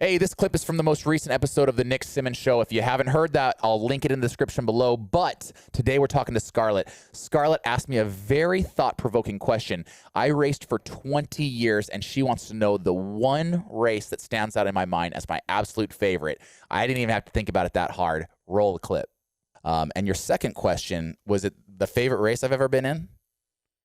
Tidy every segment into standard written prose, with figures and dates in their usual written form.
Hey, this clip is from the most recent episode of the Nick Simmons Show. If you haven't heard that, I'll link it in the description below. But today we're talking to Scarlett. Scarlett asked me a very thought-provoking question. I raced for 20 years, and she wants to know the one race that stands out in my mind as my absolute favorite. I didn't even have to think about it that hard. Roll the clip. And your second question, was it the favorite race I've ever been in?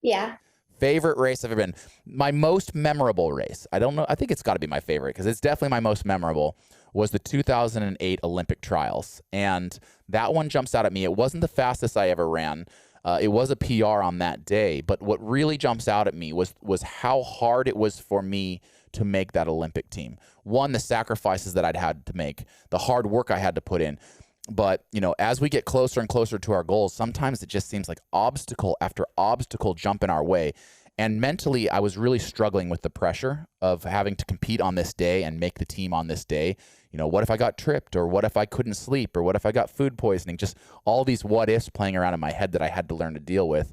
Yeah. Favorite race I've ever been. My most memorable race, I don't know, I think it's got to be my favorite because it's definitely my most memorable, was the 2008 Olympic trials. And that one jumps out at me. It wasn't the fastest I ever ran. It was a PR on that day. But what really jumps out at me was how hard it was for me to make that Olympic team. One, the sacrifices that I'd had to make, the hard work I had to put in. But, you know, as we get closer and closer to our goals, sometimes it just seems like obstacle after obstacle jump in our way. And mentally, I was really struggling with the pressure of having to compete on this day and make the team on this day. You know, what if I got tripped, or what if I couldn't sleep, or what if I got food poisoning? Just all these what ifs playing around in my head that I had to learn to deal with.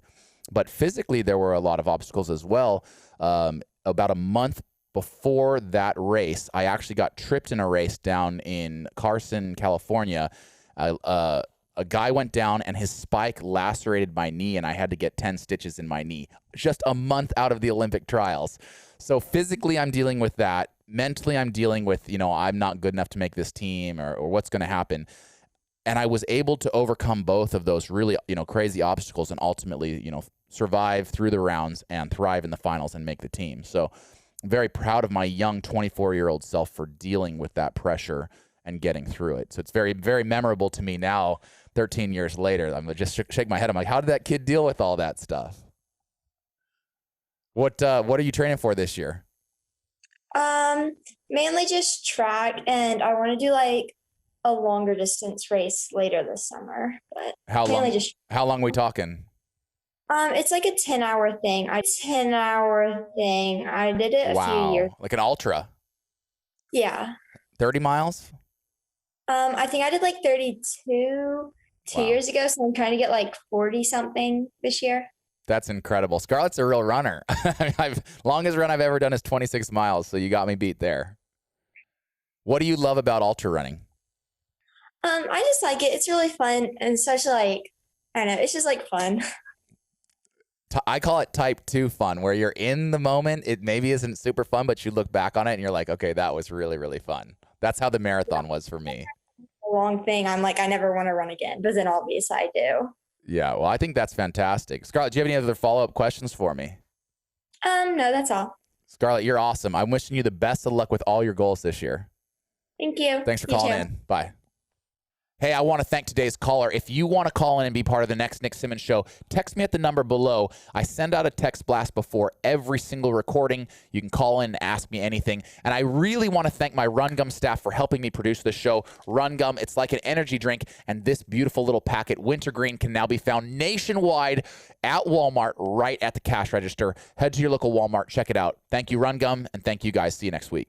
But physically, there were a lot of obstacles as well. About a month before that race, I actually got tripped in a race down in Carson, California. A guy went down and his spike lacerated my knee, and I had to get 10 stitches in my knee just a month out of the Olympic trials. So physically, I'm dealing with that. Mentally, I'm dealing with, you know, I'm not good enough to make this team, or what's going to happen. And I was able to overcome both of those really, you know, crazy obstacles and ultimately, you know, survive through the rounds and thrive in the finals and make the team. So I'm very proud of my young 24-year-old self for dealing with that pressure and getting through it. So it's very, very memorable to me now, 13 years later. I'm just shake my head. I'm like, how did that kid deal with all that stuff? What are you training for this year? Mainly just track, and I want to do like a longer distance race later this summer. But How mainly long? just How long we talking? it's like a 10-hour thing. I did it a few years. Like an ultra, Yeah. 30 miles? I think I did like 32 2 Wow. years ago, so I'm trying to get like 40 something this year. That's incredible. Scarlett's a real runner. Longest run I've ever done is 26 miles, so you got me beat there. What do you love about ultra running? I just like it. It's really fun, and such like, I don't know, it's just like fun. I call it type 2 fun, where you're in the moment. It maybe isn't super fun, but you look back on it and you're like, okay, that was really, really fun. That's how the marathon was for me. A long thing. I'm like, I never want to run again, but then obviously I do. Yeah, well, I think that's fantastic. Scarlett, do you have any other follow-up questions for me? No, that's all. Scarlett, you're awesome. I'm wishing you the best of luck with all your goals this year. Thank you. Thanks for You calling too. in. Bye. Hey, I want to thank today's caller. If you want to call in and be part of the next Nick Simmons Show, text me at the number below. I send out a text blast before every single recording. You can call in and ask me anything. And I really want to thank my Run Gum staff for helping me produce this show. Run Gum, it's like an energy drink, and this beautiful little packet, Wintergreen, can now be found nationwide at Walmart right at the cash register. Head to your local Walmart. Check it out. Thank you, Run Gum, and thank you guys. See you next week.